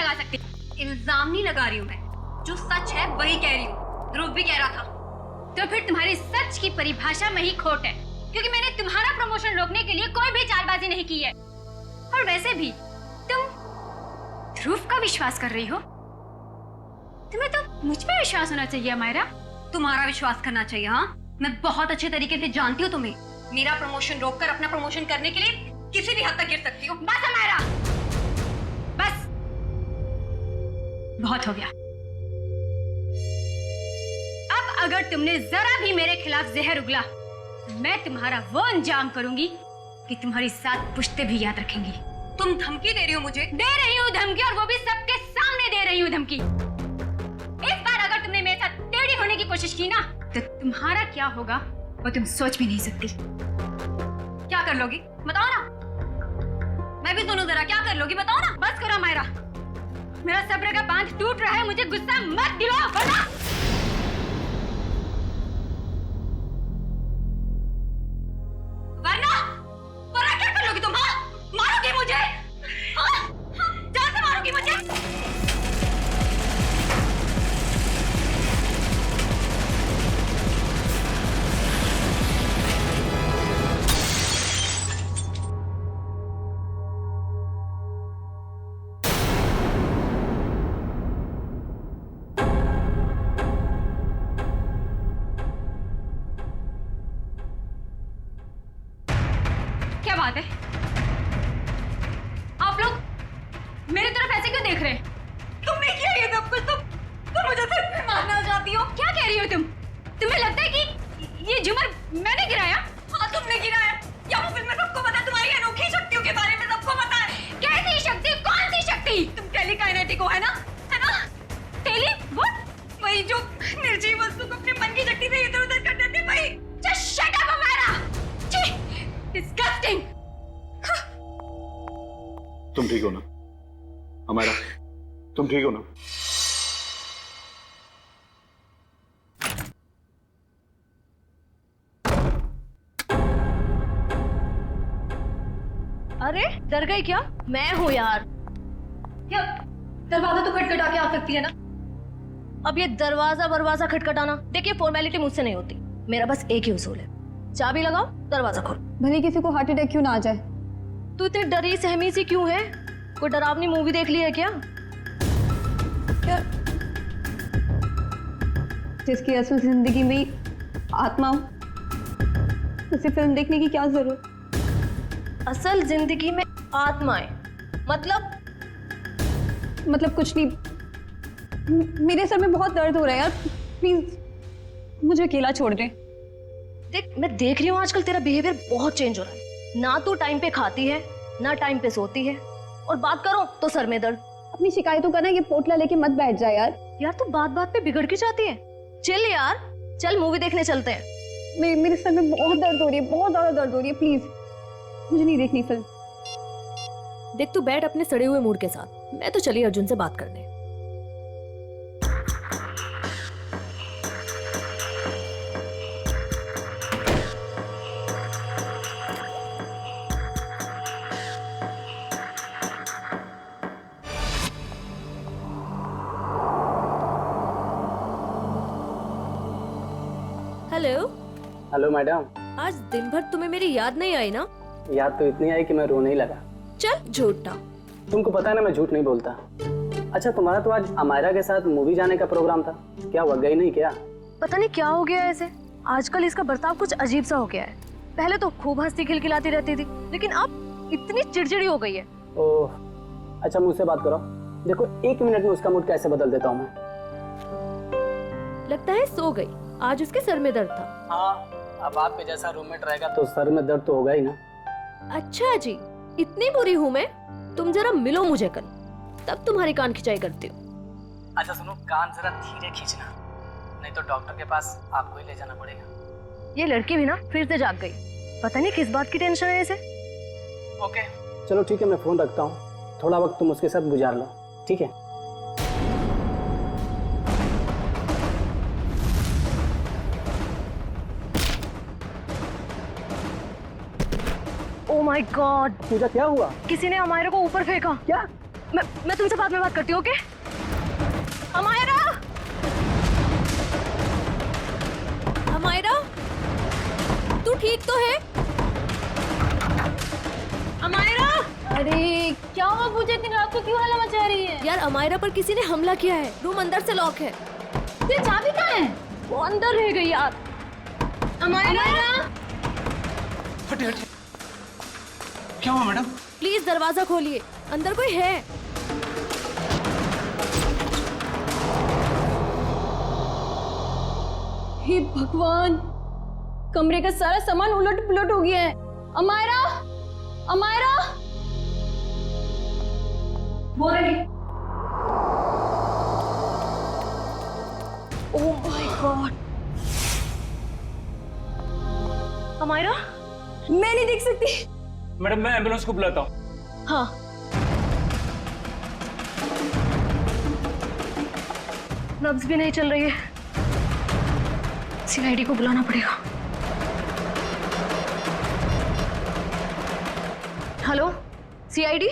लगा सकती। इल्जाम नहीं लगा रही हूँ मैं, जो सच है वही कह रही हूँ। ध्रुव भी कह रहा था। तो फिर तुम्हारी सच की परिभाषा में ही खोट है, क्योंकि मैंने तुम्हारा प्रमोशन रोकने के लिए कोई भी चालबाजी नहीं की है। और वैसे भी तुम ध्रुव का विश्वास कर रही हो। तुम्हें तो मुझ पे विश्वास होना चाहिए अमायरा। तुम्हारा विश्वास करना चाहिए। हाँ, मैं बहुत अच्छे तरीके से जानती हूँ तुम्हें। मेरा प्रमोशन रोककर अपना प्रमोशन करने के लिए किसी भी हद तक गिर सकती हो। बस अमायरा, बस बहुत हो गया। अब अगर तुमने जरा भी मेरे खिलाफ जहर उगला तो मैं तुम्हारा वो अंजाम करूंगी कि तुम्हारी 7 पुश्तें भी याद रखेंगी। तुम धमकी दे रही हो मुझे? दे रही हूँ धमकी, और वो भी सबके सामने दे रही हूँ धमकी। इस बार अगर तुमने मेरे साथ टेढ़ी होने की कोशिश की ना, तो तुम्हारा क्या होगा वो तुम सोच भी नहीं सकती। क्या कर लोगी बताओ ना, मैं भी सुनूं जरा। क्या कर लोगी बताओ ना। बस करो मायरा, मेरा सब्र का बांध टूट रहा है। मुझे गुस्सा मत दिलाओ वरना क्या कर लोगी तुम? हाँ, मारोगी मुझे? हाँ, जान से मारोगी मुझे? क्या बात है? आप लोग मेरी तरफ ऐसे क्यों देख रहे हैं? तुमने किया ये सब कुछ? तुम मुझे सिर्फ पे मारना चाहती हो? क्या कह रही हो तुम? तुम्हें लगता है कि ये झूमर मैंने गिराया? हाँ, तुमने गिराया। या वो फिल्म में सबको पता है, तुम्हारी अनोखी शक्तियों के बारे में सबको पता है। कैसी शक्ति? कौन सी शक्ति? तुम टेलीकाइनेटिक हो, है ना? है ना? टेली व्हाट? वही जो निर्जीव वस्तु को अपने मन की शक्ति से इधर उधर कर देते, वही। Just shut up, Amayra! छी! Disgusting! तुम ठीक हो ना अमायरा? तुम ठीक हो ना? अरे डर गई क्या? मैं हूँ यार। क्या दरवाजा तो खटखटा के आ सकती है ना? अब ये दरवाजा खटखटाना, देखिए फॉर्मेलिटी मुझसे नहीं होती। मेरा बस एक ही उसूल है, चाबी लगाओ, दरवाजा खोलो। भले किसी को हार्ट अटैक क्यों ना आ जाए। तू इतनी डरी सहमी सी क्यों है? कोई डरावनी मूवी देख ली है क्या? क्या जिसकी असल जिंदगी में ही आत्मा हो, उसे फिल्म देखने की क्या जरूरत? असल जिंदगी में आत्माएं मतलब कुछ नहीं। मेरे सर में बहुत दर्द हो रहा है यार, प्लीज मुझे अकेला छोड़ दे। देख, मैं देख रही हूँ आजकल तेरा बिहेवियर बहुत चेंज हो रहा है। ना तू टाइम पे खाती है, ना टाइम पे सोती है, और बात करो तो सर में दर्द। अपनी शिकायतों का ना ये पोटला लेके मत बैठ जा यार। यार तू बात बात पे बिगड़ क्यों जाती है? चल यार, चल मूवी देखने चलते हैं। मेरे सर में बहुत दर्द हो रही है, बहुत ज्यादा दर्द हो रही है। प्लीज मुझे नहीं देखनी फिल्म। देख तू बैठ अपने सड़े हुए मूड के साथ, मैं तो चली अर्जुन से बात करने। हेलो। Hello madam. आज दिन भर तुम्हें मेरी याद नहीं आई ना? याद तो इतनी आई कि मैं रोने ही लगा। चल झूठा। तुमको पता है ना मैं झूठ नहीं बोलता। अच्छा, तुम्हारा तो आज अमायरा के साथ मूवी जाने का प्रोग्राम था, क्या हुआ, गई नहीं क्या? पता नहीं क्या हो गया है ऐसे, आजकल इसका बर्ताव कुछ अजीब सा हो गया है। पहले तो खूब हंसती खिलखिलाती रहती थी, लेकिन अब इतनी चिड़चिड़ी हो गई है। ओह, अच्छा मुझसे बात करो, देखो 1 मिनट में उसका मूड कैसे बदल देता हूँ मैं। लगता है सो गई, आज उसके सर में दर्द था। हाँ, अब आपके जैसा रूममेट रहेगा तो सर में दर्द तो होगा ही ना। अच्छा जी, इतनी बुरी हूँ मैं? तुम जरा मिलो मुझे कल, तब तुम्हारी कान खिंचाई करती हूँ। अच्छा सुनो, कान जरा धीरे खींचना, नहीं तो डॉक्टर के पास आपको ही ले जाना पड़ेगा। ये लड़की भी ना फिर से जाग गई, पता नहीं किस बात की टेंशन है इसे। ओके चलो ठीक है, मैं फोन रखता हूँ, थोड़ा वक्त तुम उसके साथ गुजार लो, ठीक है? ओह माय गॉड, पूजा क्या हुआ? किसी ने अमायरा को ऊपर फेंका। क्या? मैं तुमसे बाद में बात करती हूँ, ओके? अमायरा, अमायरा, तू ठीक तो है? अमायरा! अरे क्या हुआ पूजा, इतनी रात को क्यों हल्ला मचा रही है? यार अमायरा पर किसी ने हमला किया है, रूम अंदर से लॉक है। ये चाबी कहाँ है? वो अंदर रह गई यार। अमायरा! हटे हटे, क्या हुआ मैडम? प्लीज दरवाजा खोलिए, अंदर कोई है। हे भगवान, कमरे का सारा सामान उलट पुलट हो गया है। अमायरा, अमायरा, वो रही। Oh my god. अमायरा? मैं नहीं देख सकती। मैडम मैं एम्बुलेंस को बुलाता हूँ। हाँ। नब्ज भी नहीं चल रही है, सीआईडी को बुलाना पड़ेगा। Hello, CID?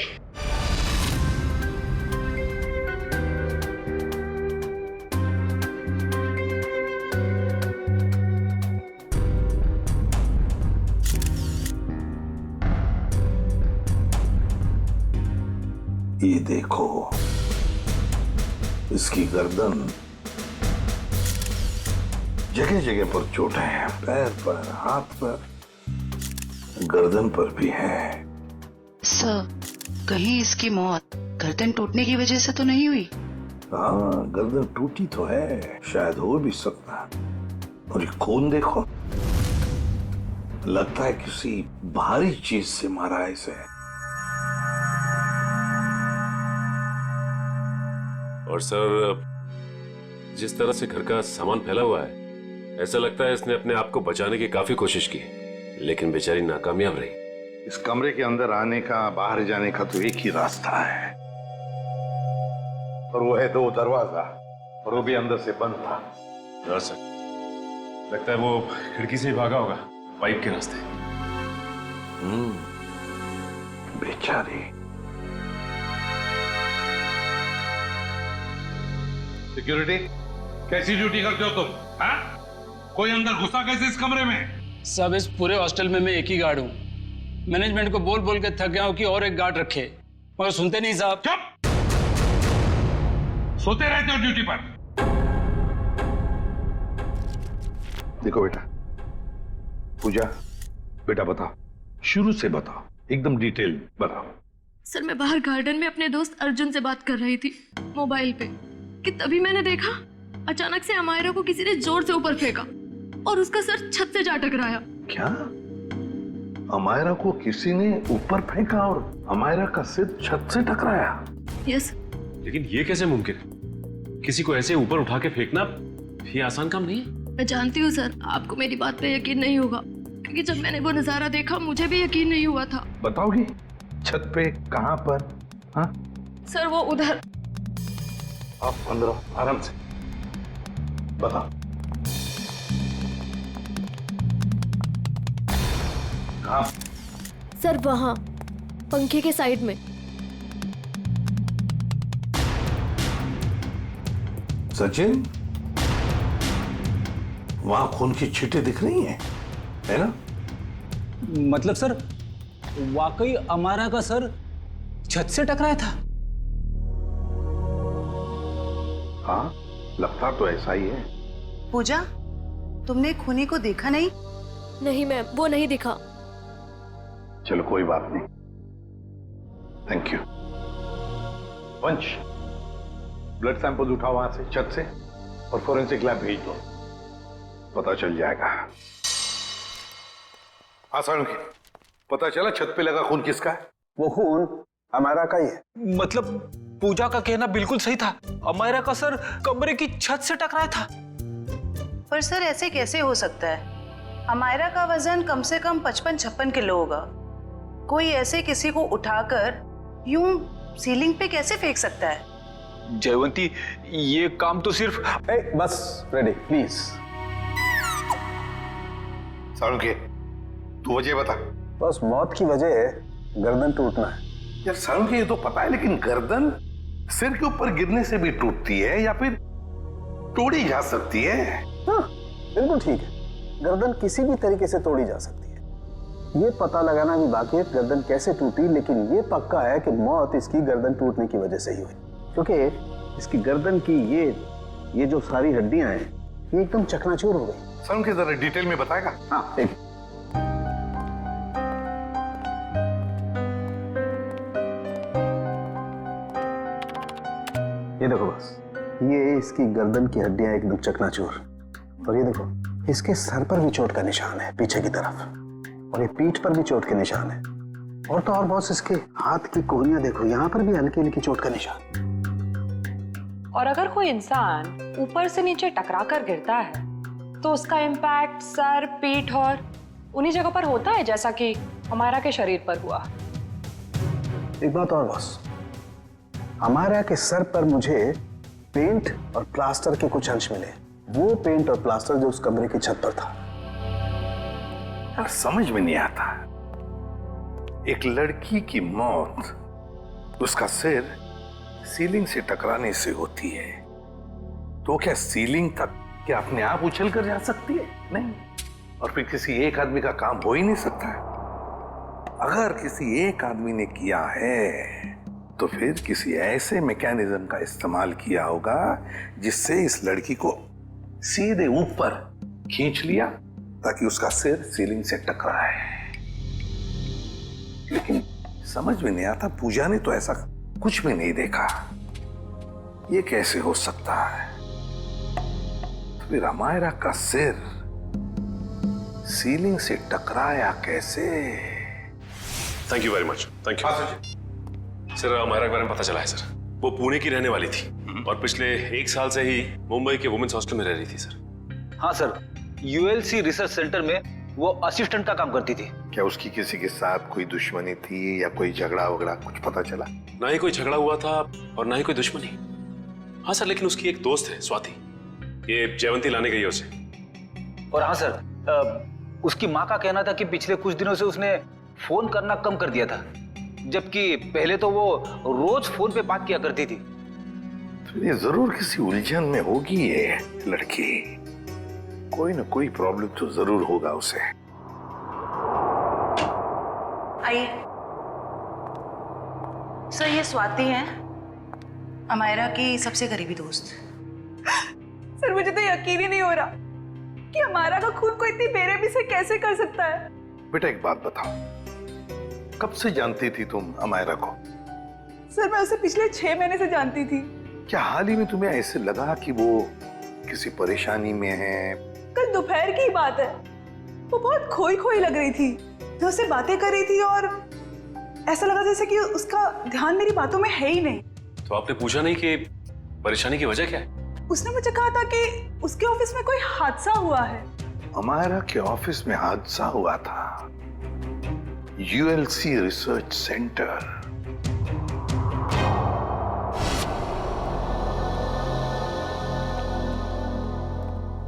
ये देखो, इसकी गर्दन, जगह जगह पर चोटें हैं, पैर पर, हाथ पर, गर्दन पर भी है। सर, कहीं इसकी मौत गर्दन टूटने की वजह से तो नहीं हुई? हाँ, गर्दन टूटी तो है, शायद हो भी सकता। और ये खून देखो, लगता है किसी भारी चीज से मारा है इसे। और सर, जिस तरह से घर का सामान फैला हुआ है, ऐसा लगता है इसने अपने आप को बचाने की काफी कोशिश की, लेकिन बेचारी नाकामयाब रही। इस कमरे के अंदर आने का, बाहर जाने का तो एक ही रास्ता है, और वो है 2 दरवाजा, और वो भी अंदर से बंद था। हाँ सर, लगता है वो खिड़की से ही भागा होगा, पाइप के रास्ते। बेचारी। सिक्योरिटी, कैसी ड्यूटी करते हो तुम? हाँ? कोई अंदर घुसा कैसे इस कमरे में? सब इस पूरे हॉस्टल में मैं एक ही गार्ड हूँ। मैनेजमेंट को बोल बोल के थक गया हूँ कि और एक गार्ड रखे, मगर सुनते नहीं साहब। चुप! सोते रहते हो ड्यूटी पर। देखो बेटा, पूजा, बेटा बताओ, शुरू से बताओ, एकदम डिटेल बताओ। सर, मैं बाहर गार्डन में अपने दोस्त अर्जुन से बात कर रही थी मोबाइल पे, कि तभी मैंने देखा अचानक से अमायरा को किसी ने जोर से ऊपर फेंका और उसका सर छत से जा टकराया। क्या? अमायरा को किसी ने ऊपर फेंका और अमायरा का सिर छत से टकराया? यस। लेकिन ये कैसे मुमकिन है? किसी को ऐसे ऊपर उठा के फेंकना ये आसान काम नहीं है। मैं जानती हूँ सर, आपको मेरी बात पे यकीन नहीं होगा, क्योंकि जब मैंने वो नजारा देखा मुझे भी यकीन नहीं हुआ था। बताओगी छत पे कहाँ पर? हाँ सर, वो उधर। आप अंदर आराम से बताओ। कहाँ? सर वहां, पंखे के साइड में। सचिन, वहां खून की छींटें दिख रही हैं, है ना? मतलब सर, वाकई अमायरा का सर छत से टकराया था? हाँ, लगता तो ऐसा ही है। पूजा, तुमने खूनी को देखा नहीं? नहीं मैम, वो नहीं दिखा। चलो कोई बात नहीं, थैंक यू। वंश, ब्लड सैंपल उठाओ वहां से, छत से, और फोरेंसिक लैब भेज दो, पता चल जाएगा। आसान की पता चला छत पे लगा खून किसका है? वो खून अमायरा का ही है। मतलब पूजा का कहना बिल्कुल सही था, अमायरा का सर कमरे की छत से टकराया था। पर सर ऐसे कैसे हो सकता है? अमायरा का वजन कम से कम 55-56 किलो होगा। कोई ऐसे किसी को उठाकर यूं सीलिंग पे कैसे फेंक सकता है? जयवंती, ये काम तो सिर्फ बस रेडी प्लीज। सारुण के, तू वजह बता। बस मौत की वजह गर्दन टूटना है, यार सर के ये तो पता है, लेकिन गर्दन सिर के ऊपर गिरने से भी टूटती है या फिर तोड़ी जा सकती है? हाँ, बिल्कुल ठीक है। गर्दन किसी भी तरीके से तोड़ी जा सकती है। ये पता लगाना भी बाकी है गर्दन कैसे टूटी, लेकिन ये पक्का है कि मौत इसकी गर्दन टूटने की वजह से ही हुई, क्योंकि इसकी गर्दन की ये जो सारी हड्डियां हैं ये एकदम चकनाचूर हो गई। सर के जरा डिटेल में बताएगा? हाँ, एक ये देखो बस, ये इसकी गर्दन की हड्डियां एकदम चकनाचूर, और ये देखो इसके सर पर भी चोट का निशान है पीछे की तरफ, और ये पीठ पर भी चोट के निशान है, और तो और बॉस इसके हाथ की कोहनियां देखो, यहाँ पर भी हल्की हल्की चोट का निशान। और अगर कोई इंसान ऊपर से नीचे टकरा कर गिरता है तो उसका इम्पैक्ट सर, पीठ और उन्हीं जगह पर होता है जैसा कि हमारा के शरीर पर हुआ। एक बात और बॉस, हमारा के सर पर मुझे पेंट और प्लास्टर के कुछ अंश मिले, वो पेंट और प्लास्टर जो उस कमरे की छत पर था। यार समझ में नहीं आता, एक लड़की की मौत उसका सिर सीलिंग से टकराने से होती है, तो क्या सीलिंग तक क्या अपने आप उछल कर जा सकती है? नहीं। और फिर किसी एक आदमी का काम हो ही नहीं सकता है। अगर किसी एक आदमी ने किया है तो फिर किसी ऐसे मैकेनिज्म का इस्तेमाल किया होगा जिससे इस लड़की को सीधे ऊपर खींच लिया ताकि उसका सिर सीलिंग से टकराए। लेकिन समझ में नहीं आता, पूजा ने तो ऐसा कुछ भी नहीं देखा। ये कैसे हो सकता है? तो फिर अमायरा का सिर सीलिंग से टकराया कैसे? Thank you very much. Thank you sir. Amaira के बारे में पता चला है सर, वो पुणे की रहने वाली थी और पिछले 1 साल से ही मुंबई के वुमेन्स हॉस्टल में रह रही थी सर। हाँ सर, यूएलसी रिसर्च सेंटर में वो असिस्टेंट का काम करती थी। क्या उसकी किसी के साथ कोई दुश्मनी थी या कोई झगड़ा वगड़ा कुछ पता चला? ना ही कोई झगड़ा हुआ था और ना ही कोई दुश्मनी। हाँ सर, लेकिन उसकी एक दोस्त है स्वाति, ये जयवंती लाने गई है उसे। और हाँ सर, उसकी माँ का कहना था कि पिछले कुछ दिनों से उसने फोन करना कम कर दिया था, जबकि पहले तो वो रोज फोन पे बात किया करती थी। तो ये जरूर किसी उलझन में होगी ये लड़की, कोई ना कोई प्रॉब्लम तो जरूर होगा उसे। आइए सर, ये स्वाति हैं, अमायरा की सबसे करीबी दोस्त। सर मुझे तो यकीन ही नहीं हो रहा कि हमारा का खून को इतनी बेरहमी से कैसे कर सकता है। बेटा एक बात बताओ, कब से जानती थी तुम अमायरा को? सर मैं उसे पिछले 6 महीने से जानती थी। क्या हाल ही में तुम्हें ऐसे लगा कि वो किसी परेशानी में है? कल दोपहर की बात है, वो बहुत खोई खोई लग रही थी। मैं उससे बातें कर रही थी और ऐसा लगा जैसे कि उसका ध्यान मेरी बातों में है ही नहीं। तो आपने पूछा नहीं कि परेशानी की वजह क्या है? उसने मुझे कहा था कि उसके ऑफिस में कोई हादसा हुआ है। अमायरा के ऑफिस में हादसा हुआ था? ULC research centre.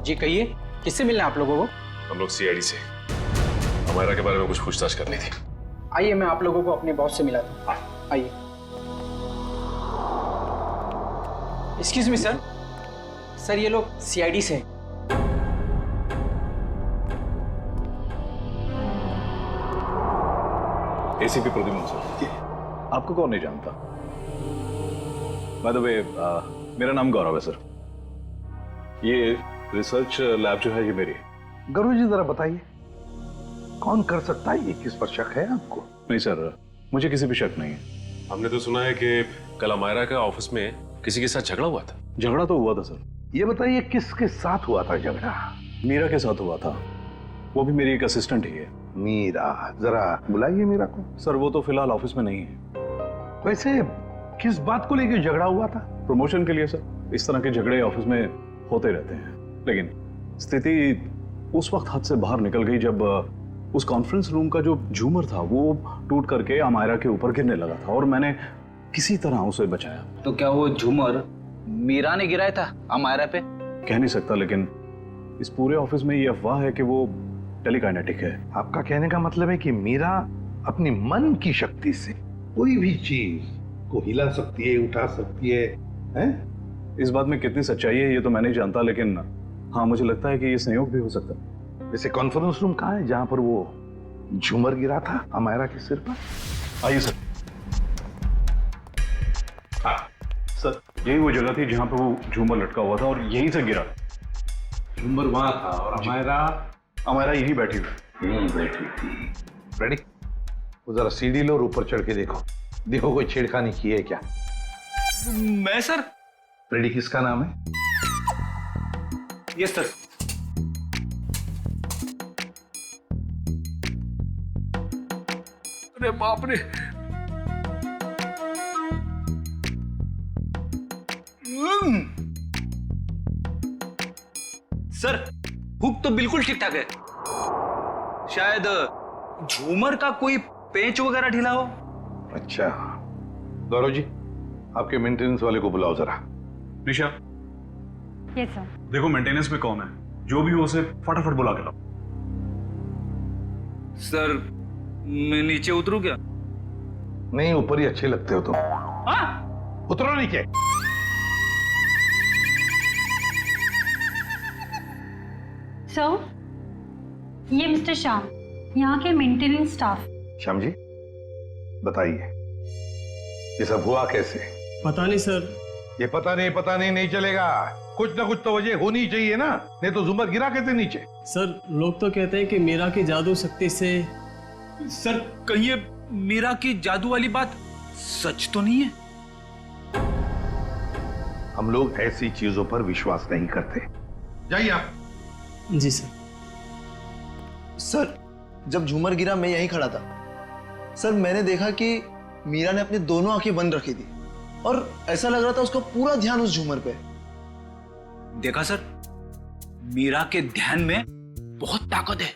जी कहिए, किससे मिलना है आप लोगों को? हम लोग सीआईडी से अमायरा के बारे में कुछ पूछताछ करनी थी। आइए मैं आप लोगों को अपने बॉस से मिलाता हूं। आइए। एक्सक्यूज मी सर, सर ये लोग सीआईडी से। ACP Pradyuman sir. आपको कौन नहीं जानता? बाय द वे मेरा नाम गौरव है सर। ये रिसर्च लैब जो है ये मेरी है। गौरव जी जरा बताइए, कौन कर सकता है ये? किस पर शक है आपको? नहीं सर, मुझे किसी भी शक नहीं है। हमने तो सुना है कि कल अमायरा का ऑफिस में किसी के साथ झगड़ा हुआ था। झगड़ा तो हुआ था सर। ये बताइए किसके साथ हुआ था झगड़ा? मीरा के साथ हुआ था, वो भी मेरी एक असिस्टेंट ही है। मीरा, जरा बुलाइए मीरा को। सर वो तो फिलहाल ऑफिस में नहीं है। वैसे किस बात को लेकर झगड़ा हुआ था? प्रमोशन के लिए सर। इस तरह के झगड़े ऑफिस में होते रहते हैं, लेकिन स्थिति उस वक्त हाथ से बाहर निकल गई जब उस कॉन्फ्रेंस रूम का जो झूमर था वो टूट करके अमायरा के ऊपर गिरने लगा था और मैंने किसी तरह उसे बचाया। तो क्या वो झूमर मीरा ने गिराया था अमायरा पे? कह नहीं सकता, लेकिन इस पूरे ऑफिस में ये अफवाह है कि वो टेलीकाइनेटिक है। आपका कहने का मतलब है कि मीरा अपनी मन की शक्ति से कोई भी चीज को हिला सकती है, उठा सकती है, हैं? इस बात में कितनी सच्चाई है ये तो मैं नहीं जानता, लेकिन हाँ मुझे लगता है कि ये संयोग भी हो सकता है। वैसे कॉन्फ्रेंस रूम कहाँ है जहां पर वो झूमर गिरा था अमायरा के सिर पर? आइए सर। हाँ सर, यही वो जगह थी जहां पर वो झूमर लटका हुआ था और यहीं से गिरा। झूमर वहां था और अमायरा यहीं बैठी हुई। यहीं बैठी थी। रेडी? वो जरा सीढ़ी लो और ऊपर चढ़ के देखो, देखो कोई छेड़खानी की है क्या। मैं सर? रेडी किसका नाम है? Yes sir. अरे बाप रे, सर हुक तो बिल्कुल ठीक ठाक है, शायद झूमर का कोई पेंच वगैरह ढीला हो। अच्छा गौरव जी, आपके मेंटेनेंस वाले को बुलाओ जरा। निशा, यस सर। देखो मेंटेनेंस में कौन है, जो भी हो उसे फटाफट बुला के लाओ। सर मैं नीचे उतरूं क्या? नहीं, ऊपर ही अच्छे लगते हो तुम। हाँ? उतरो नीचे। सर, ये मिस्टर श्याम, यहाँ के मेंटेनेंस स्टाफ। श्याम जी बताइए, ये सब हुआ कैसे? पता नहीं सर। ये पता नहीं नहीं चलेगा, कुछ ना कुछ तो वजह होनी चाहिए ना, नहीं तो झूमर गिरा कैसे नीचे? सर लोग तो कहते हैं कि मीरा की जादू शक्ति से। सर कहीं ये मीरा की जादू वाली बात सच तो नहीं है? हम लोग ऐसी चीजों पर विश्वास नहीं करते। जाइए आप। जी सर। सर जब झूमर गिरा मैं यहीं खड़ा था सर, मैंने देखा कि मीरा ने अपनी दोनों आंखें बंद रखी थी और ऐसा लग रहा था उसका पूरा ध्यान उस झूमर पे। देखा सर, मीरा के ध्यान में बहुत ताकत है।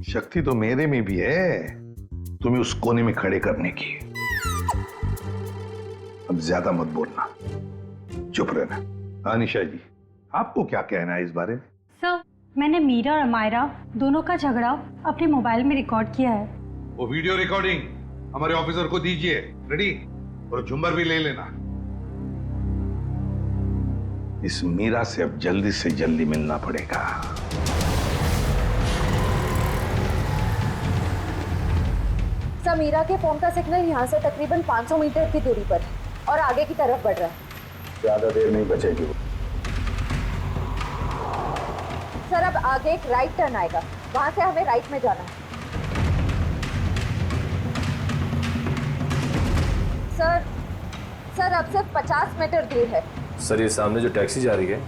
शक्ति तो मेरे में भी है तुम्हें उस कोने में खड़े करने की। अब ज्यादा मत बोलना, चुप रहना। अनिशा जी, आपको क्या कहना है इस बारे में? सर, मैंने मीरा और अमायरा दोनों का झगड़ा अपने मोबाइल में रिकॉर्ड किया है। वो वीडियो रिकॉर्डिंग हमारे ऑफिसर को दीजिए। रेडी? और झुम्बर भी ले लेना। इस मीरा से अब जल्दी से जल्दी मिलना पड़ेगा। सर मीरा के फोन का सिग्नल यहाँ से तकरीबन 500 मीटर की दूरी पर है और आगे की तरफ बढ़ रहा है। ज्यादा देर नहीं बचेगी। सर अब आगे एक राइट टर्न आएगा, वहां से हमें राइट में जाना है। सर अब सिर्फ 50 मीटर दूर है। सर ये सामने जो टैक्सी जा रही है,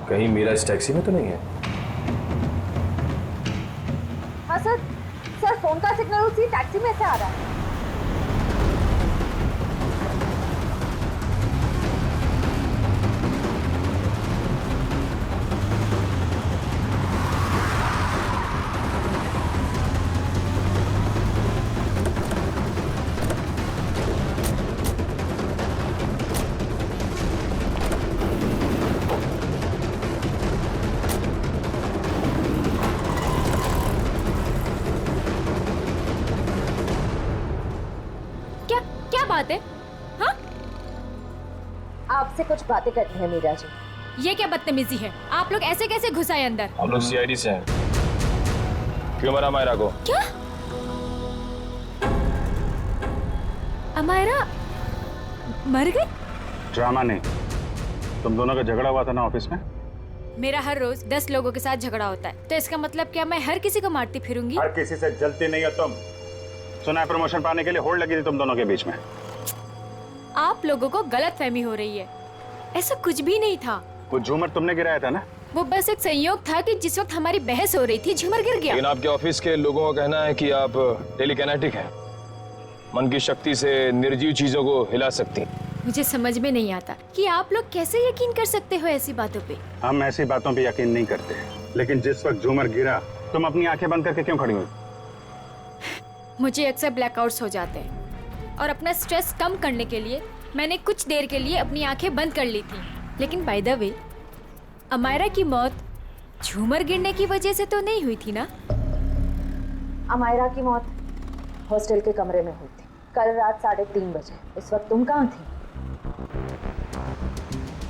कहीं मीरा इस टैक्सी में तो नहीं है? हाँ सर फोन का सिग्नल उसी टैक्सी में से आ रहा है। बात है? हाँ? आपसे कुछ बातें करनी है मीरा जी। ये क्या बदतमीजी है? आप लोग ऐसे कैसे घुस आए अंदर? हम लोग सीआईडी से हैं। क्यों मरा अमायरा को? क्या? अमायरा मर गई? ड्रामा नहीं, तुम दोनों का झगड़ा हुआ था ना ऑफिस में? मेरा हर रोज 10 लोगों के साथ झगड़ा होता है, तो इसका मतलब क्या मैं हर किसी को मारती फिरूंगी? हर किसी से जलती नहीं हो तुम। सुना है प्रमोशन पाने के लिए होड़ लगी थी तुम दोनों के बीच में। आप लोगों को गलतफहमी हो रही है, ऐसा कुछ भी नहीं था। वो झूमर तुमने गिराया था ना? वो बस एक संयोग था कि जिस वक्त हमारी बहस हो रही थी झूमर गिर गया। लेकिन आपके ऑफिस के लोगों का कहना है कि आप टेलीकिनेटिक हैं, मन की शक्ति से निर्जीव चीजों को हिला सकती हैं। मुझे समझ में नहीं आता कि आप लोग कैसे यकीन कर सकते हो ऐसी बातों पे। हम ऐसी बातों पे यकीन नहीं करते, लेकिन जिस वक्त झूमर गिरा तुम अपनी आंखें बंद करके क्यों खड़ी हुई? मुझे अक्सर ब्लैकआउट्स हो जाते हैं और अपना स्ट्रेस कम करने के लिए मैंने कुछ देर के लिए अपनी आंखें बंद कर ली थी। लेकिन बाय द वे, अमायरा की मौत झूमर गिरने की वजह से तो नहीं हुई थी ना? अमायरा की मौत हॉस्टल के कमरे में हुई थी कल रात 3:30 बजे। इस वक्त तुम कहाँ थी?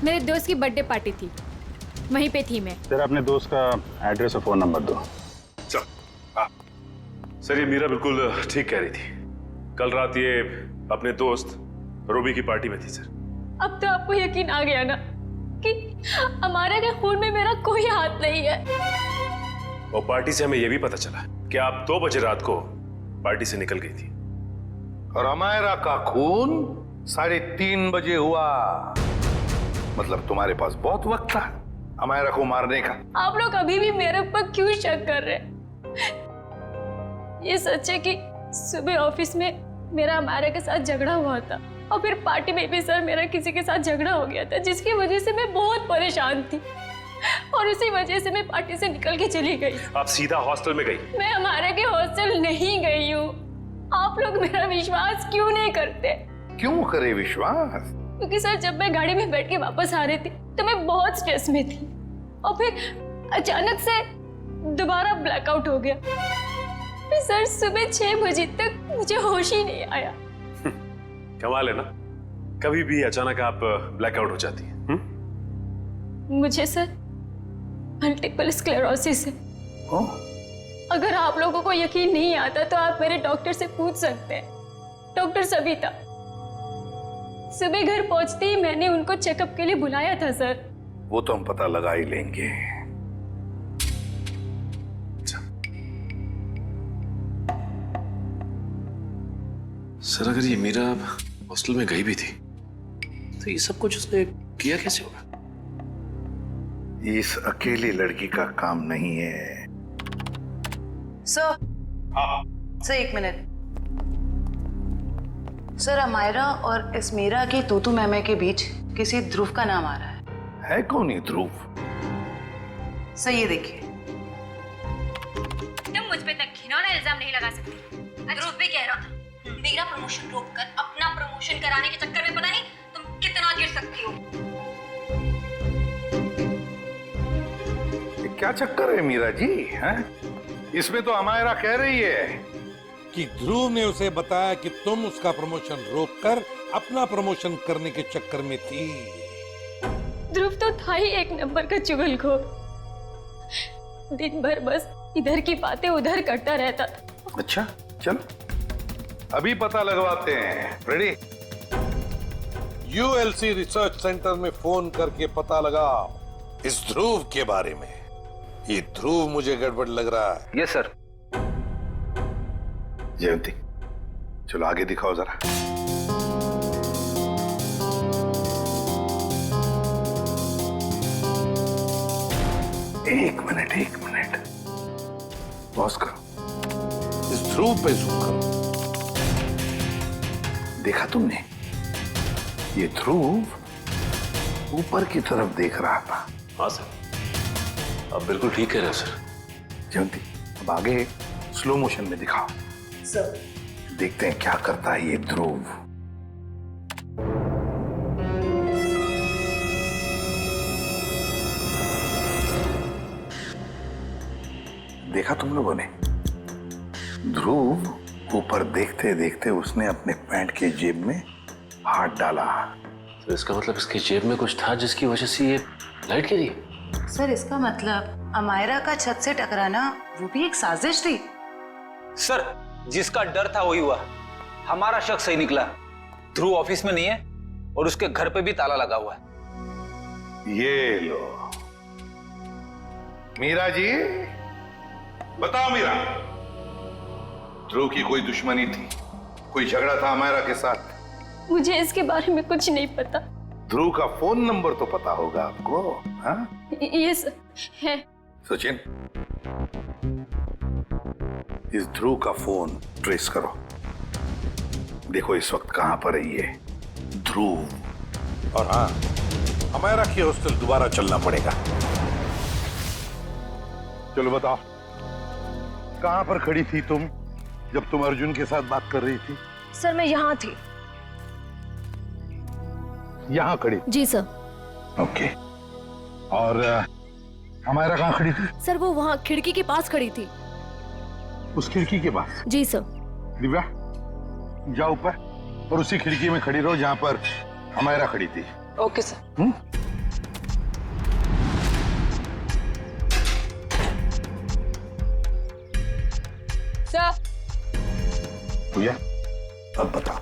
मेरे दोस्त की बर्थडे पार्टी थी, वहीं पे थी मैं। सर अपने दोस्त का एड्रेस और फोन नंबर दो। सर ये मीरा बिल्कुल ठीक कह रही थी। कल रात ये अपने दोस्त रूबी की पार्टी में थी सर। अब तो आपको यकीन आ गया ना कि अमायरा के खून में मेरा कोई हाथ नहीं है। और पार्टी से हमें यह भी पता चला कि आप 2 बजे रात को पार्टी से निकल गई थी। और अमायरा का खून 3:30 बजे हुआ। मतलब तुम्हारे पास बहुत वक्त था अमायरा को मारने का। आप लोग अभी भी मेरे ऊपर क्यों शक कर रहे हैं? ये सच है कि सुबह ऑफिस में मेरा अमायरा के साथ झगड़ा हुआ था और फिर पार्टी में भी सर मेरा किसी के साथ झगड़ा हो गया था, जिसकी वजह से मैं बहुत परेशान थी और उसी वजह से मैं पार्टी से निकल के चली गई। आप सीधा हॉस्टल में गई? मैं अमायरा के हॉस्टल नहीं गई हूँ। आप लोग मेरा विश्वास क्यों नहीं करते? क्यों करे विश्वास? क्योंकि सर जब मैं गाड़ी में बैठ के वापस आ रही थी तो मैं बहुत स्ट्रेस में थी और फिर अचानक से दोबारा ब्लैकआउट हो गया। फिर सर सुबह 6 बजे तक मुझे होश ही नहीं आया। कमाल है ना, कभी भी अचानक आप ब्लैकआउट हो जाती हैं। मुझे सर मल्टीपल स्क्लेरोसिस है। अगर आप लोगों को यकीन नहीं आता तो आप मेरे डॉक्टर से पूछ सकते हैं, डॉक्टर सविता। सुबह घर पहुंचते ही मैंने उनको चेकअप के लिए बुलाया था सर। वो तो हम पता लगा ही लेंगे। सर अगर ये मीरा हॉस्टल में गई भी थी तो ये सब कुछ उसने किया कैसे होगा? इस अकेली लड़की का काम नहीं है। Sir sir 1 minute. Sir Amaira और इस मीरा की तूतू मैमे के बीच किसी ध्रुव का नाम आ रहा है कौन ये ध्रुव? सर ये देखिए। तुम मुझ पे तक घिनौना इल्जाम नहीं लगा सकती। ध्रुव भी कह रहा था मेरा प्रमोशन रोककर अपना प्रमोशन कराने के चक्कर में पता नहीं तुम कितना गिर सकती हो। ये क्या चक्कर है मीरा जी? हैं? इसमें तो अमायरा कह रही है कि ध्रुव ने उसे बताया कि तुम उसका प्रमोशन रोककर अपना प्रमोशन करने के चक्कर में थी। ध्रुव तो था ही एक नंबर का चुगलखोर। दिन भर बस इधर की बातें उधर करता रहता था। अच्छा चलो अभी पता लगवाते हैं। रेडी? यूएलसी रिसर्च सेंटर में फोन करके पता लगाओ इस ध्रुव के बारे में। ये ध्रुव मुझे गड़बड़ लग रहा है। Yes sir. जयंती चलो आगे दिखाओ जरा। एक मिनट पॉज करो। इस ध्रुव पे जूम करो। देखा तुमने? ये ध्रुव ऊपर की तरफ देख रहा था। हाँ सर, आप बिल्कुल ठीक कह रहे हो सर। जयंती अब आगे स्लो मोशन में दिखाओ। सर देखते हैं क्या करता है ये ध्रुव। देखा तुम लोगों ने? ध्रुव ऊपर देखते देखते उसने अपने पैंट के जेब में हाथ डाला। तो इसका मतलब इसकी जेब में कुछ था जिसकी वजह से ये लाइट गिरी। सर इसका मतलब अमायरा का छत से टकराना वो भी एक साजिश थी। सर जिसका डर था वही हुआ। हमारा शक सही निकला। ध्रुव ऑफिस में नहीं है और उसके घर पे भी ताला लगा हुआ है। ये लो मीरा जी, बताओ मीरा, ध्रुव की कोई दुश्मनी थी? कोई झगड़ा था अमायरा के साथ? मुझे इसके बारे में कुछ नहीं पता। ध्रुव का फोन नंबर तो पता होगा आपको? हाँ? यस है। सचिन इस ध्रुव का फोन ट्रेस करो। देखो इस वक्त कहां पर है ये ध्रुव। और हाँ, अमायरा की हॉस्टल दोबारा चलना पड़ेगा। चलो बताओ कहां पर खड़ी थी तुम जब तुम अर्जुन के साथ बात कर रही थी? सर मैं यहाँ थी। यहां खड़ी? जी सर। ओके। और अमायरा कहां खड़ी थी? सर वो वहाँ खिड़की के पास खड़ी थी। उस खिड़की के पास? जी सर। दिव्या जाओ ऊपर और उसी खिड़की में खड़ी रहो जहां पर अमायरा खड़ी थी। Okay sir. सर पूजा अब बताओ,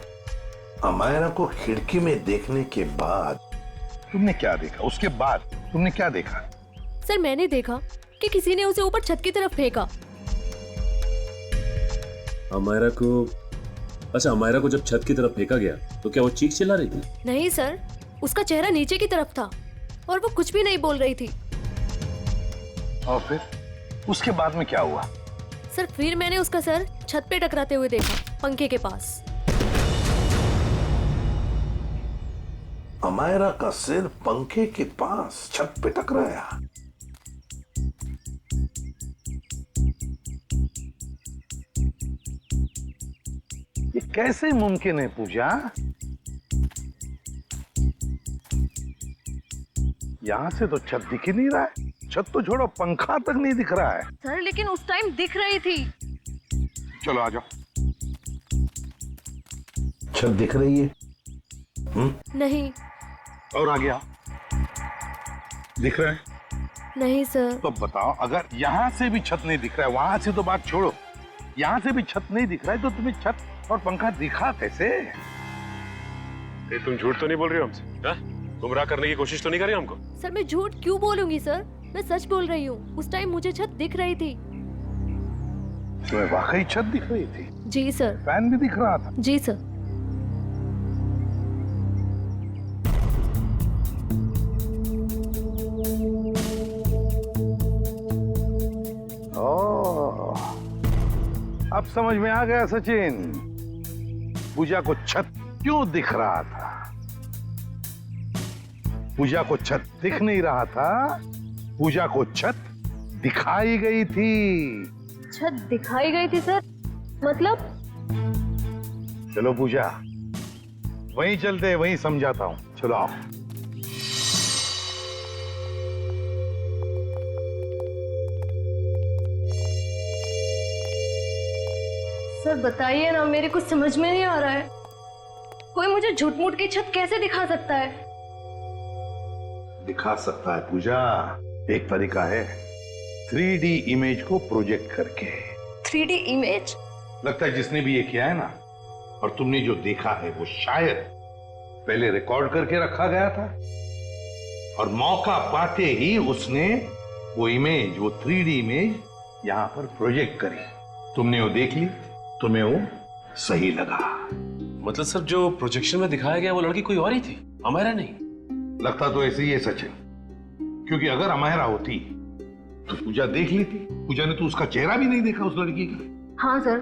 अमायरा को खिड़की में देखने के बाद तुमने क्या देखा? उसके बाद तुमने क्या देखा? सर मैंने देखा कि किसी ने उसे ऊपर छत की तरफ फेंका। अमायरा को, अच्छा अमायरा को जब छत की तरफ फेंका गया तो क्या वो चीख चिल्ला रही थी? नहीं सर, उसका चेहरा नीचे की तरफ था और वो कुछ भी नहीं बोल रही थी। और फिर उसके बाद में क्या हुआ? सर फिर मैंने उसका सर छत पे टकराते हुए देखा, पंखे के पास। अमायरा का सिर पंखे के पास छत पे टकराया। ये कैसे मुमकिन है पूजा? यहां से तो छत दिख ही नहीं रहा है। छत तो छोड़ो, पंखा तक नहीं दिख रहा है। सर लेकिन उस टाइम दिख रही थी। चलो आ जाओ। छत दिख रही है? नहीं। और आ गया? दिख रहा है? नहीं सर। तो बताओ, अगर यहां से भी छत नहीं दिख रहा है, वहां से तो बात छोड़ो, यहां से भी छत नहीं दिख रहा है, तो तुम्हें छत और पंखा दिखा कैसे? तुम झूठ तो नहीं बोल रही हो हमसे? गुमराह करने की कोशिश तो नहीं कर रही हमको? सर मैं झूठ क्यों बोलूंगी सर, मैं सच बोल रही हूँ। उस टाइम मुझे छत दिख रही थी। तुम्हें वाकई छत दिख रही थी? जी सर। फैन भी दिख रहा था? जी सर। ओह, अब समझ में आ गया सचिन, पूजा को छत क्यों दिख रहा था। पूजा को छत दिख नहीं रहा था, पूजा को छत दिखाई गई थी। छत दिखाई गई थी सर, मतलब? चलो पूजा, वहीं चलते, वहीं समझाता हूं। चलो आओ। सर बताइए ना, मेरे कुछ समझ में नहीं आ रहा है। कोई मुझे झूठ मूठ की छत कैसे दिखा सकता है? दिखा सकता है पूजा, एक तरीका है, 3D इमेज को प्रोजेक्ट करके। 3D image? लगता है जिसने भी ये किया है ना, और तुमने जो देखा है, वो शायद पहले रिकॉर्ड करके रखा गया था और मौका पाते ही उसने वो इमेज, वो 3D इमेज यहां पर प्रोजेक्ट करी। तुमने वो देख ली, तुम्हें वो सही लगा। मतलब सर जो प्रोजेक्शन में दिखाया गया वो लड़की कोई और ही थी, अमायरा नहीं? लगता तो ऐसे ही है सचिन, क्योंकि अगर अमायरा होती तो पूजा देख लेती। पूजा ने तो उसका चेहरा भी नहीं देखा उस लड़की का। हाँ सर।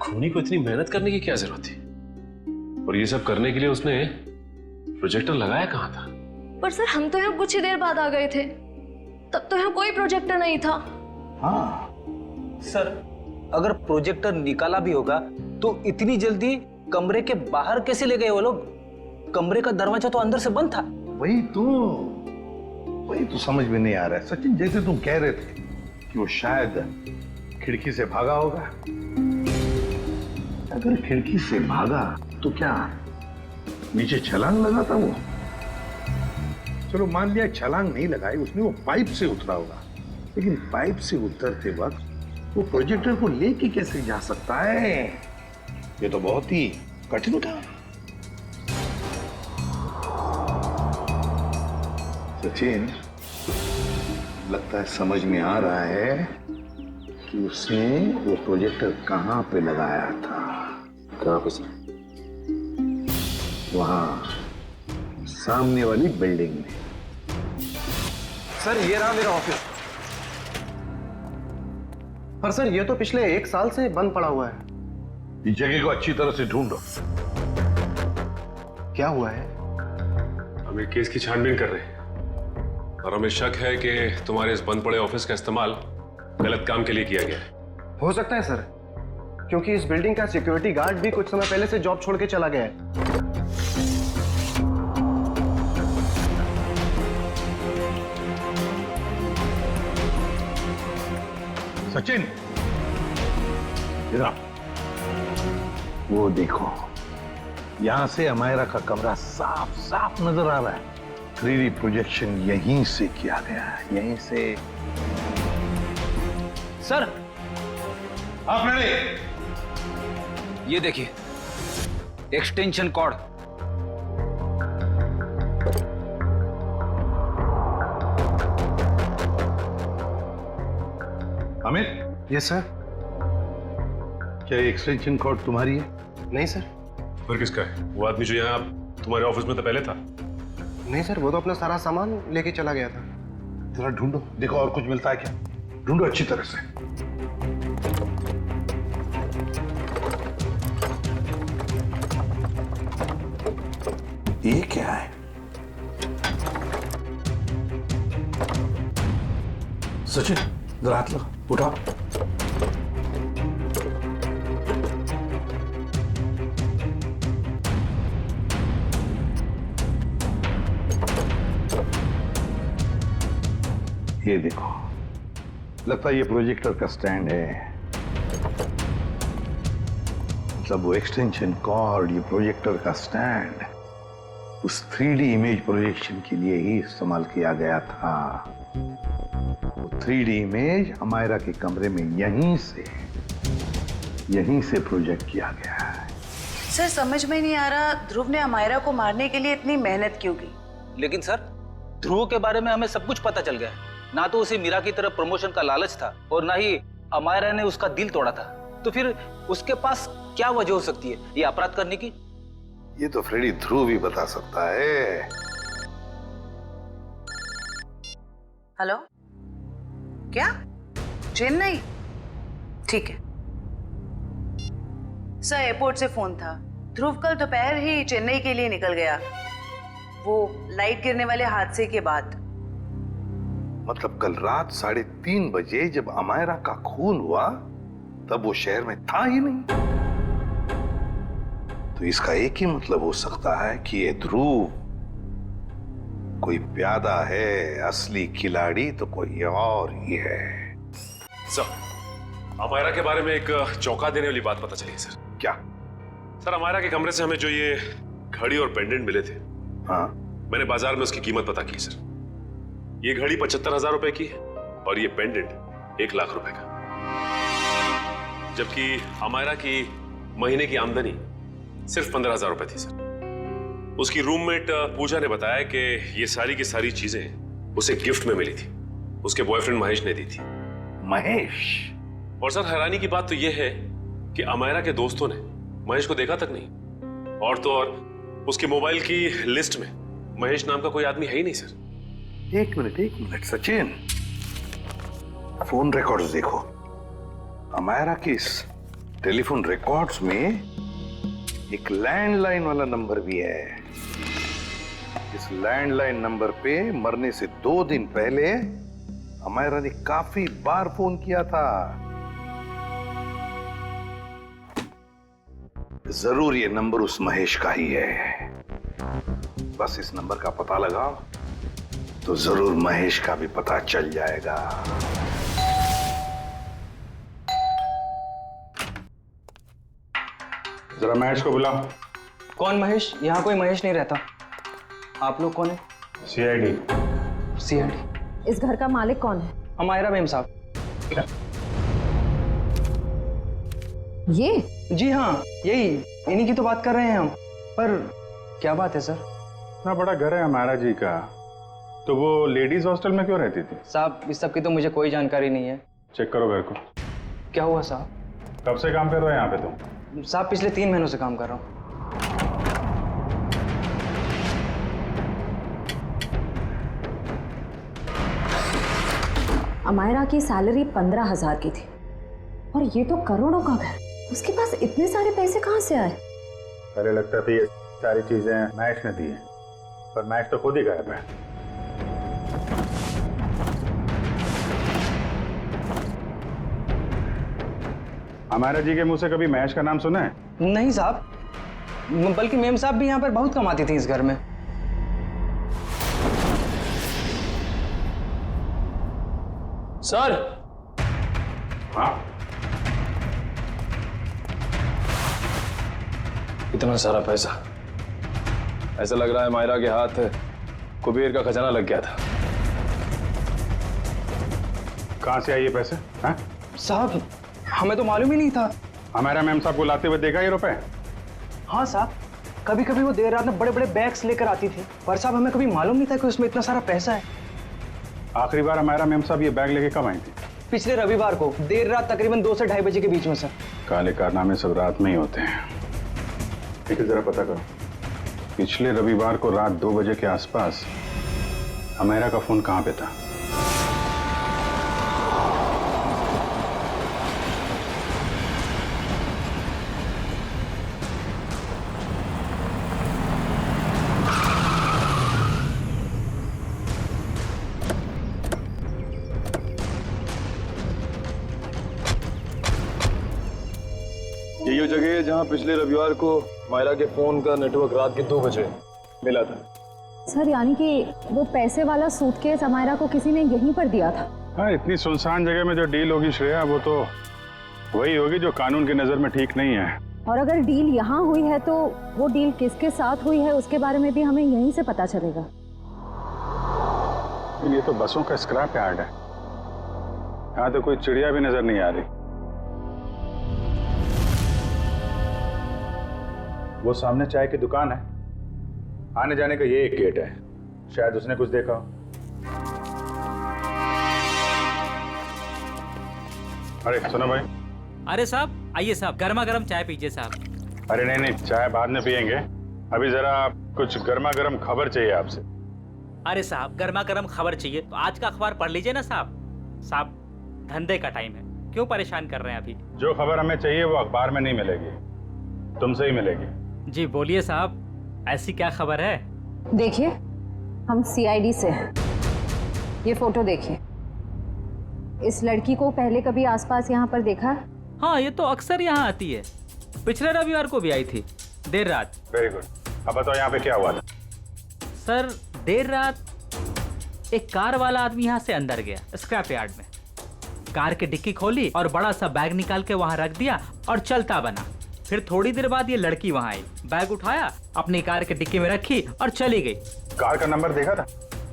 खूनी को इतनी मेहनत करने की क्या जरूरत थी? और ये सब करने के लिए उसने प्रोजेक्टर लगाया कहाँ था? पर सर हम तो यहाँ कुछ ही देर बाद आ गए थे, तब तो यहाँ कोई प्रोजेक्टर नहीं था। हाँ सर, अगर प्रोजेक्टर निकाला भी होगा तो इतनी जल्दी कमरे के बाहर कैसे ले गए वो लोग? कमरे का दरवाजा तो अंदर से बंद था। वही तो समझ में नहीं आ रहा है सचिन। जैसे तुम कह रहे थे कि वो शायद खिड़की से भागा होगा, अगर खिड़की से भागा तो क्या नीचे छलांग लगा था वो? चलो मान लिया छलांग नहीं लगाई उसने, वो पाइप से उतरा होगा, लेकिन पाइप से उतरते वक्त वो प्रोजेक्टर को लेके कैसे जा सकता है? ये तो बहुत ही कठिन काम। सचिन, लगता है समझ में आ रहा है कि उसने वो प्रोजेक्टर कहां पे लगाया था। कहां पे सर? वहां सामने वाली बिल्डिंग में। सर ये रहा मेरा ऑफिस। पर सर ये तो पिछले 1 साल से बंद पड़ा हुआ है। इस जगह को अच्छी तरह से ढूंढो। क्या हुआ है? हम एक केस की छानबीन कर रहे हैं और हमें शक है कि तुम्हारे इस बंद पड़े ऑफिस का इस्तेमाल गलत काम के लिए किया गया है। हो सकता है सर, क्योंकि इस बिल्डिंग का सिक्योरिटी गार्ड भी कुछ समय पहले से जॉब छोड़ के चला गया है। सचिन, इधर आओ। वो देखो, यहां से अमायरा का कमरा साफ साफ नजर आ रहा है। 3D प्रोजेक्शन यहीं से किया गया है, यहीं से। सर आप रेडी? ये देखिए, extension cord. Amit. Yes sir. क्या ये एक्सटेंशन कॉर्ड तुम्हारी है? नहीं सर। फिर किसका है? वो आदमी जो यहाँ तुम्हारे ऑफिस में तो पहले था। नहीं सर, वो तो अपना सारा सामान लेके चला गया था। जरा ढूंढो, देखो और कुछ मिलता है क्या। ढूंढो अच्छी तरह से। ये क्या है? सचिन, जरा हाथ लो, उठाओ। ये देखो, लगता है ये प्रोजेक्टर का स्टैंड है। मतलब वो एक्सटेंशन कॉर्ड, ये प्रोजेक्टर का स्टैंड उस 3D इमेज प्रोजेक्शन के लिए ही इस्तेमाल किया गया था। वो 3D इमेज अमायरा के कमरे में यहीं से प्रोजेक्ट किया गया है। सर समझ में नहीं आ रहा, ध्रुव ने अमायरा को मारने के लिए इतनी मेहनत क्यों की? लेकिन सर, ध्रुव के बारे में हमें सब कुछ पता चल गया है। ना तो उसे मीरा की तरफ प्रमोशन का लालच था और ना ही अमायरा ने उसका दिल तोड़ा था। तो फिर उसके पास क्या वजह हो सकती है ये अपराध करने की? ये तो फ्रेडी ध्रुव ही बता सकता है। हेलो, क्या चेन्नई? ठीक है सर, एयरपोर्ट से फोन था। ध्रुव कल दोपहर ही चेन्नई के लिए निकल गया, वो लाइट गिरने वाले हादसे के बाद। मतलब कल रात 3:30 बजे जब अमायरा का खून हुआ तब वो शहर में था ही नहीं। तो इसका एक ही मतलब हो सकता है कि ये ध्रुव कोई प्यादा है, असली खिलाड़ी तो कोई और ही है। सर, अमायरा के बारे में एक चौंका देने वाली बात पता चली है सर। क्या? सर, अमायरा के कमरे से हमें जो ये घड़ी और पेंडेंट मिले थे, हाँ, मैंने बाजार में उसकी कीमत पता की सर। ये घड़ी 75,000 रुपए की है और ये पेंडेंट 1 लाख रुपए का। जबकि अमायरा की महीने की आमदनी सिर्फ 15,000 रुपए थी सर। उसकी रूममेट पूजा ने बताया कि ये सारी की सारी चीजें उसे गिफ्ट में मिली थी, उसके बॉयफ्रेंड महेश ने दी थी। महेश? और सर, हैरानी की बात तो यह है कि अमायरा के दोस्तों ने महेश को देखा तक नहीं। और तो और उसके मोबाइल की लिस्ट में महेश नाम का कोई आदमी है ही नहीं सर। एक मिनट सचिन, फोन रिकॉर्ड्स देखो। अमायरा के इस टेलीफोन रिकॉर्ड्स में एक लैंडलाइन वाला नंबर भी है। इस लैंडलाइन नंबर पे मरने से 2 दिन पहले अमायरा ने काफी बार फोन किया था। जरूर ये नंबर उस महेश का ही है। बस इस नंबर का पता लगाओ तो जरूर महेश का भी पता चल जाएगा। जरा महेश को बुलाओ। कौन महेश? यहाँ कोई महेश नहीं रहता। आप लोग कौन है? CID। CID? इस घर का मालिक कौन है? अमायरा मेम साहब। ये? जी हाँ, यही, इन्हीं की तो बात कर रहे हैं हम। पर क्या बात है सर? इतना बड़ा घर है अमायरा जी का, तो वो लेडीज हॉस्टल में क्यों रहती थी? साहब, इस सब की तो मुझे कोई जानकारी नहीं है। चेक करो घर को। क्या हुआ साहब? कब से काम कर रहे हो यहाँ पे तुम? साहब, पिछले 3 महीनों से काम कर रहा हूँ। अमायरा की सैलरी 15,000 की थी और ये तो करोड़ों का घर। उसके पास इतने सारे पैसे कहाँ से आए? पहले लगता था ये सारी चीजें महेश ने दी हैं, पर महेश तो खुद ही गायब है। अमायरा जी के मुंह से कभी महेश का नाम सुना है? नहीं साहब, बल्कि मेम साहब भी यहाँ पर बहुत कमाती थी इस घर में। सर। हाँ? इतना सारा पैसा, ऐसा लग रहा है मायरा के हाथ कुबेर का खजाना लग गया था। कहाँ से आए ये पैसे? हैं? साहब हमें तो मालूम ही नहीं था। हमारा मैम साहब को लाते हुए देखा ये रुपए? हाँ साहब, कभी कभी वो देर रात में बड़े बड़े बैग्स लेकर आती थी, पर साहब हमें कभी मालूम नहीं था कि उसमें इतना सारा पैसा है। आखिरी बार हमारा मैम साहब ये बैग लेके कब आई थी? पिछले रविवार को देर रात तकरीबन 2 से 2:30 बजे के बीच में सर। काले कारनामे सब रात में ही होते हैं। लेकिन जरा पता करो, पिछले रविवार को रात 2 बजे के आसपास हमारा का फोन कहाँ पे था? यही वो जगह है जहाँ पिछले रविवार को मायरा के फोन का नेटवर्क रात के 2 बजे मिला था। सर यानी कि वो पैसे वाला सूटकेस अमायरा को किसी ने यहीं पर दिया था? हाँ, इतनी सुनसान जगह में जो डील होगी श्रेया, वो तो वही होगी जो कानून की नजर में ठीक नहीं है। और अगर डील यहाँ हुई है तो वो डील किसके साथ हुई है उसके बारे में भी हमें यहीं से पता चलेगा। ये तो बसों का स्क्रैप यार्ड है, यहाँ तो कोई चिड़िया भी नजर नहीं आ रही। वो सामने चाय की दुकान है, आने जाने का ये एक गेट है, शायद उसने कुछ देखा हो। अरे सुनो भाई। अरे साहब आइए साहब, गर्मा गर्म चाय पीजिए साहब। अरे नहीं नहीं, चाय बाद में पियेंगे, अभी जरा कुछ गर्मा गर्म खबर चाहिए आपसे। अरे साहब गर्मा गर्म खबर चाहिए तो आज का अखबार पढ़ लीजिए ना साहब। साहब धंधे का टाइम है, क्यों परेशान कर रहे हैं अभी? जो खबर हमें चाहिए वो अखबार में नहीं मिलेगी, तुमसे ही मिलेगी। जी बोलिए साहब, ऐसी क्या खबर है? देखिए हम CID से हैं, ये फोटो देखिए। इस लड़की को पहले कभी आसपास यहाँ पर देखा? हाँ ये तो अक्सर यहाँ आती है, पिछले रविवार को भी आई थी देर रात। वेरी गुड, अब बताओ यहाँ पे क्या हुआ था? सर देर रात एक कार वाला आदमी यहाँ से अंदर गया स्क्रैप यार्ड में, कार की डिक्की खोली और बड़ा सा बैग निकाल के वहाँ रख दिया और चलता बना। फिर थोड़ी देर बाद ये लड़की वहाँ आई, बैग उठाया, अपनी कार के डिक्की में रखी और चली गई। कार का नंबर देखा था?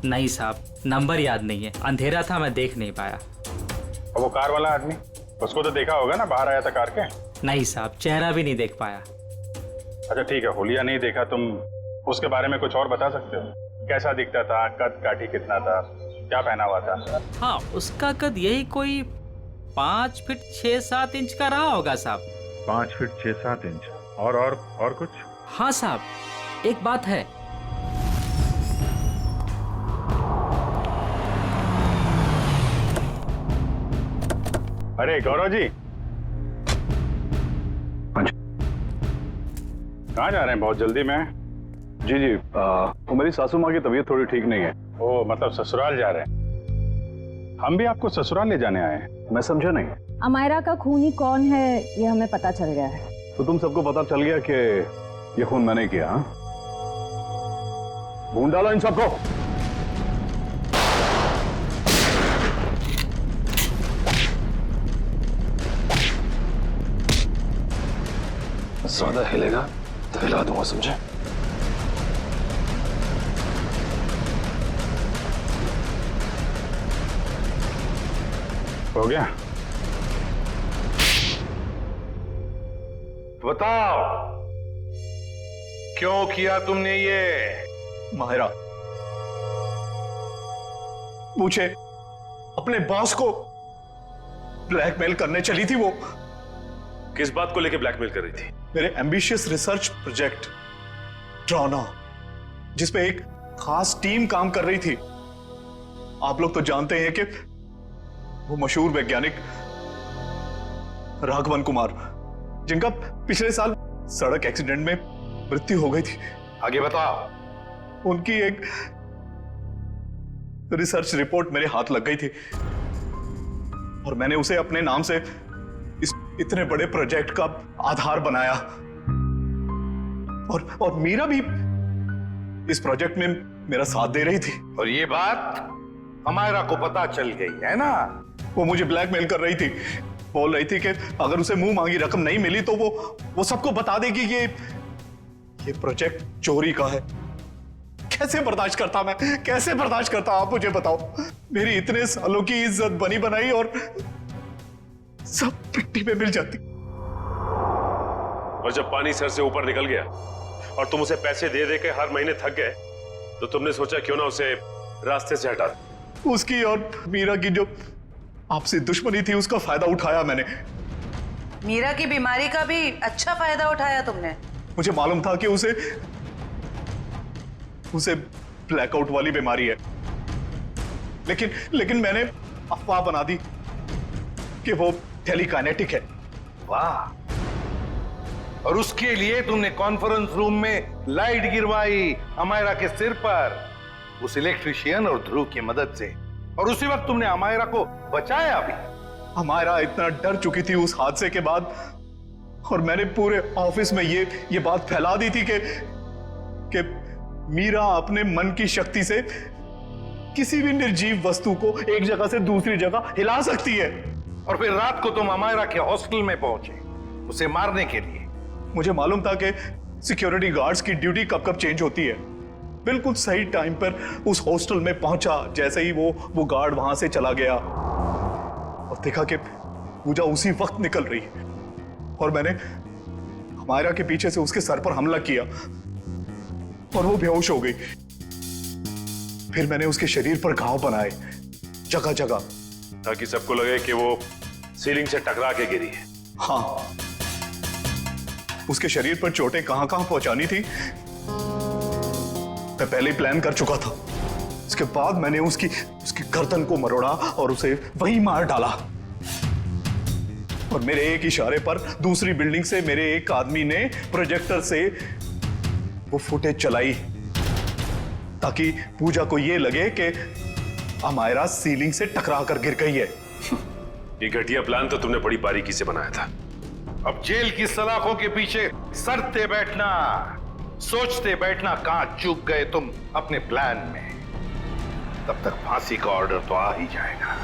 नहीं साहब, नंबर याद नहीं है, अंधेरा था, मैं देख नहीं पाया। और वो कार वाला आदमी, उसको तो देखा होगा ना, बाहर आया था कार के? नहीं साहब, चेहरा भी नहीं देख पाया। अच्छा ठीक है, होलिया नहीं देखा, तुम उसके बारे में कुछ और बता सकते हो? कैसा दिखता था, कद काठी कितना था, क्या पहना हुआ था? हाँ उसका कद यही कोई 5 फीट 6-7 इंच का रहा होगा साहब। 5 फीट 6-7 इंच। और कुछ? हाँ साहब एक बात है, अरे गौरव जी, कहाँ जा रहे हैं बहुत जल्दी में? जी जी, वो मेरी सासू माँ की तबीयत थोड़ी ठीक नहीं है। ओ मतलब ससुराल जा रहे हैं? हम भी आपको ससुराल ले जाने आए हैं। मैं समझा नहीं। अमायरा का खूनी कौन है ये हमें पता चल गया है। तो तुम सबको पता चल गया कि ये खून मैंने किया? हाँ, ढूंढ डालो इन सबको। ज्यादा हिलेगा तो हिला दूंगा, समझे? हो गया? बताओ क्यों किया तुमने ये? माहिरा पूछे, अपने बॉस को ब्लैकमेल करने चली थी वो। किस बात को लेकर ब्लैकमेल कर रही थी? मेरे एम्बिशियस रिसर्च प्रोजेक्ट ड्रोना, जिसपे एक खास टीम काम कर रही थी। आप लोग तो जानते हैं कि वो मशहूर वैज्ञानिक राघवन कुमार, जिनका पिछले साल सड़क एक्सीडेंट में मृत्यु हो गई थी। आगे बताओ। उनकी एक रिसर्च रिपोर्ट मेरे हाथ लग गई थी और मैंने उसे अपने नाम से इस इतने बड़े प्रोजेक्ट का आधार बनाया। और मीरा भी इस प्रोजेक्ट में मेरा साथ दे रही थी। और ये बात हमारा को पता चल गई है ना? वो मुझे ब्लैकमेल कर रही थी, बोल रही थी कि अगर उसे मुंह मांगी रकम नहीं मिली तो वो सबको बता देगी कि ये प्रोजेक्ट चोरी का है। कैसे बर्दाश्त करता मैं, कैसे बर्दाश्त करता, आप मुझे बताओ। मेरी इतने सालों की इज्जत बनी बनाई और सब मिट्टी में मिल जाती। और जब पानी सर से ऊपर निकल गया और तुम उसे पैसे दे दे के हर महीने थक गए, तो तुमने सोचा क्यों ना उसे रास्ते से हटा दो। उसकी और मीरा की जो आपसे दुश्मनी थी, उसका फायदा उठाया मैंने। मीरा की बीमारी का भी अच्छा फायदा उठाया तुमने। मुझे मालूम था कि उसे ब्लैकआउट वाली बीमारी है, लेकिन मैंने अफवाह बना दी कि वो टेलीकाइनेटिक है। वाह! और उसके लिए तुमने कॉन्फ्रेंस रूम में लाइट गिरवाई अमायरा के सिर पर, उस इलेक्ट्रिशियन और ध्रुव की मदद से, और उसी वक्त तुमने अमायरा को बचाया भी। अमायरा इतना डर चुकी थी उस हादसे के बाद, और मैंने पूरे ऑफिस में ये बात फैला दी थी कि मीरा अपने मन की शक्ति से किसी भी निर्जीव वस्तु को एक जगह से दूसरी जगह हिला सकती है। और फिर रात को तुम अमायरा के हॉस्टल में पहुंचे उसे मारने के लिए। मुझे मालूम था कि सिक्योरिटी गार्ड्स की ड्यूटी कब कब चेंज होती है। बिल्कुल सही टाइम पर उस हॉस्टल में पहुंचा। जैसे ही वो गार्ड वहां से चला गया और देखा कि पूजा उसी वक्त निकल रही है, और मैंने अमायरा के पीछे से उसके सर पर हमला किया और वो बेहोश हो गई। फिर मैंने उसके शरीर पर घाव बनाए जगह जगह, ताकि सबको लगे कि वो सीलिंग से टकरा के गिरी है। हाँ, उसके शरीर पर चोटें कहां कहां पहुंचानी थी मैं पहले ही प्लान कर चुका था। उसके बाद मैंने उसकी गर्दन को मरोड़ा और उसे वहीं मार डाला। और मेरे एक इशारे पर दूसरी बिल्डिंग से मेरे एक आदमी ने प्रोजेक्टर से वो फुटेज चलाई, ताकि पूजा को ये लगे कि अमायरा सीलिंग से टकरा कर गिर गई है। ये घटिया प्लान तो तुमने बड़ी बारीकी से बनाया था। अब जेल की सलाखों के पीछे सरते बैठना, सोचते बैठना कहां चूक गए तुम अपने प्लान में। तब तक फांसी का ऑर्डर तो आ ही जाएगा।